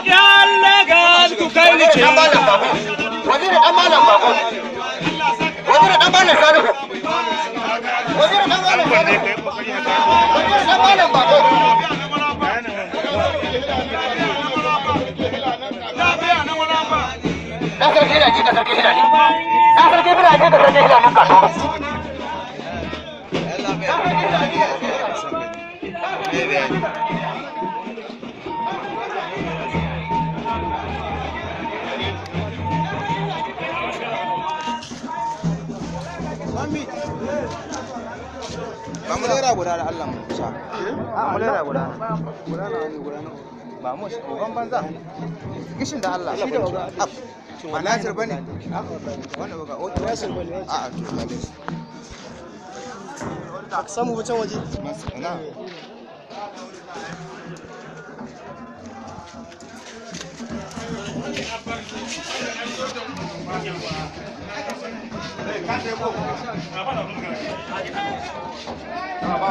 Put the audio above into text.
Ya Allah ga ku kai ni ce. Waziri dan malam bako. Waziri dan malam salihu. Waziri dan malam salihu. Waziri dan malam bako. Na sarki da ji ka sarki da ni. Na sarki da ji ka sarki da nan kaso. Ba mu lera guda da Allah mu sha. A mu lera guda. Guda na wani guda na. Ba mu shi kogan banza. Gishin da Allah. Shi da oga. Ba Nasir bane. Wannan oga o Nasir bane. A to kale. Ka samu wucin waje. Na. Ba